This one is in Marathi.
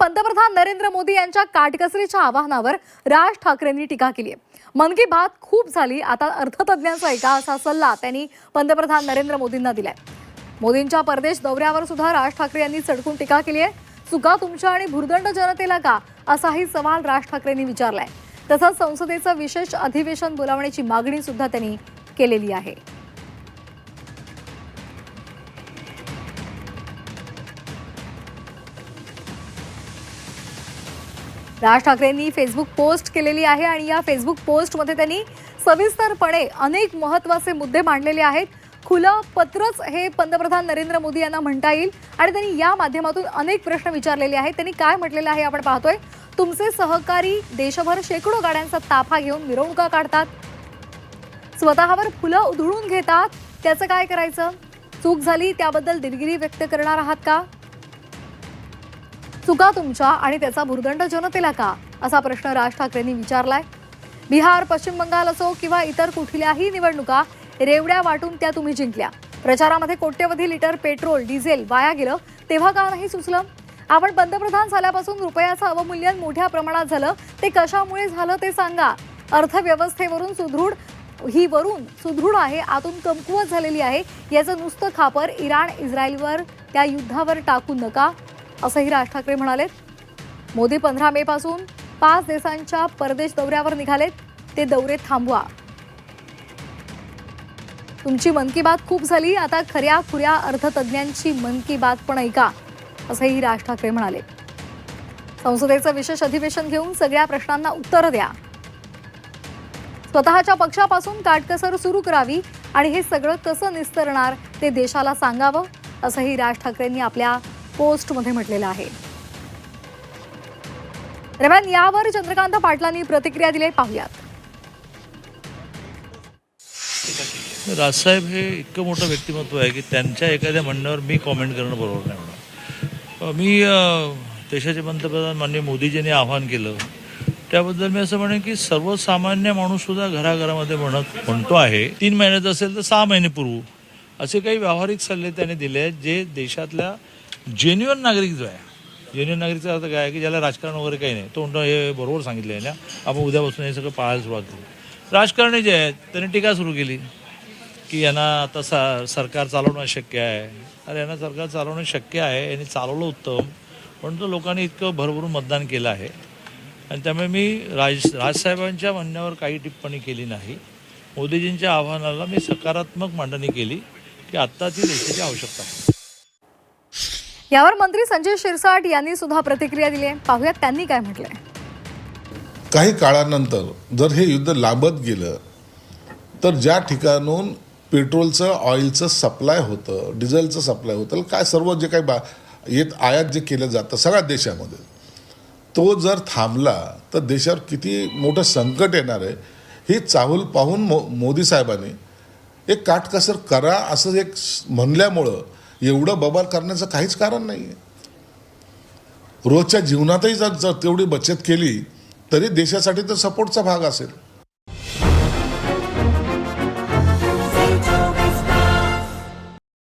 पंतप्रधान नरेंद्र मोदी यांच्या काटकसरीच्या आवाहनावर राज ठाकरेंनी टीका केली आहे। मन की बात खूप झाली, आता अर्थतज्ञांचा ऐका असा सल्ला त्यांनी पंतप्रधान नरेंद्र मोदींना दिलाय। मोदींच्या परदेश दौऱ्यावर सुद्धा राज ठाकरे यांनी सडकून टीका केली आहे। चुका तुमच्या आणि भुर्दंड जनतेला का, असाही सवाल राज ठाकरेंनी विचारलाय। तसंच संसदेचं विशेष अधिवेशन बोलावण्याची मागणी सुद्धा त्यांनी केलेली आहे। राज ठाकरेंनी फेसबुक पोस्ट केलेली आहे आणि या फेसबुक पोस्टमध्ये त्यांनी सविस्तरपणे अनेक महत्त्वाचे मुद्दे मांडलेले आहेत। खुलं पत्रच हे पंतप्रधान नरेंद्र मोदी यांना म्हणता येईल आणि त्यांनी या माध्यमातून अनेक प्रश्न विचारलेले आहेत। त्यांनी काय म्हटलेलं आहे आपण पाहतोय। तुमचे सहकारी देशभर शेकडो गाड्यांचा ताफा घेऊन मिरवणुका काढतात, स्वतःवर फुलं उधळून घेतात, त्याचं काय करायचं? चूक झाली त्याबद्दल दिलगिरी व्यक्त करणार आहात का? चुका तुमच्या आणि त्याचा भुर्दंड जनतेला का, असा प्रश्न राज ठाकरेंनी विचारलाय। बिहार, पश्चिम बंगाल असो किंवा इतर कुठल्याही निवडणुका रेवड्या वाटून त्या तुम्ही जिंकल्या। प्रचारामध्ये कोट्यवधी लिटर पेट्रोल डिझेल वाया गेलं, तेव्हा का नाही सुचलं? आपण पंतप्रधान झाल्यापासून रुपयाचं अवमूल्यन मोठ्या प्रमाणात झालं, ते कशामुळे झालं ते सांगा। अर्थव्यवस्थेवरून सुदृढ आहे, आतून कमकुवत झालेली आहे, याचं नुसतं खापर इराण इस्रायलवर त्या युद्धावर टाकू नका, असंही राज ठाकरे म्हणाले। मोदी 15 मे पासून 5 देशांच्या परदेश दौऱ्यावर निघालेत, ते दौरे थांबवा। तुमची मन की बात खूप झाली, आता खऱ्या खुऱ्या अर्थतज्ञांची मन की बात पण ऐका, असंही राज ठाकरे म्हणाले। संसदेचं विशेष अधिवेशन घेऊन सगळ्या प्रश्नांना उत्तर द्या, स्वतःच्या पक्षापासून काटकसर सुरू करावी आणि हे सगळं कसं निस्तरणार ते देशाला सांगावं, असंही राज ठाकरेंनी आपल्या पोस्टमध्ये म्हटलेलं आहे। दरम्यान यावर चंद्रकांत पाटलांनी प्रतिक्रिया दिली, पाहूयात। राजसाहेब हे इतकं मोठं व्यक्तिमत्व आहे की त्यांच्या एखाद्या म्हणण्यावर मी कॉमेंट करणं बरोबर नाही होणार। मी देशाचे पंतप्रधान माननीय मोदीजींनी आवाहन केलं त्याबद्दल मी असं म्हणेन की सर्वसामान्य माणूससुद्धा घराघरामध्ये म्हणतो आहे 3 महिन्याचं असेल तर 6 महिने पुरवू, असे काही व्यावहारिक सल्ले त्यांनी दिले आहेत जे देशातल्या जेन्युअन नागरिक जो आहे, जेन्युअन नागरिकचा अर्थ काय आहे की ज्याला राजकारण वगैरे काही नाही, तो हे बरोबर सांगितलं आहे ना, आपण उद्यापासून हे सगळं पाहायला सुरुवात करू। राजकारणी जे आहेत त्यांनी टीका सुरू केली की यांना आता सरकार चालवणं शक्य आहे। अरे यांना सरकार चालवणं शक्य आहे, यांनी चालवलं उत्तम, परंतु लोकांनी इतकं भरभरून मतदान केलं आहे आणि त्यामुळे मी राजसाहेबांच्या म्हणण्यावर काही टिप्पणी केली नाही। मोदीजींच्या आव्हानाला मी सकारात्मक मांडणी केली की आत्ता ती देशाची आवश्यकता आहे। यावर मंत्री संजय शिरसाट यांनी सुद्धा प्रतिक्रिया दिली आहे, पाहूयात त्यांनी काय म्हटलंय। काही काळानंतर जर हे युद्ध लांबत गेलं तर ज्या ठिकाणून पेट्रोलचं ऑइलचं सप्लाय होतं, डिझेलचं सप्लाय होतं, काय सर्व जे काही आयात जे केलं जातं सगळ्या देशामध्ये, तो जर थांबला तर देशावर किती मोठं संकट येणार आहे ही चाहूल पाहून मोदी साहेबांनी एक काटकसर करा असं एक म्हणल्यामुळं एवढं बबाल करण्याचं काहीच कारण नाही आहे। रोजच्या जीवनातही जर तेवढी बचत केली तरी देशासाठी तर सपोर्टचा भाग असेल।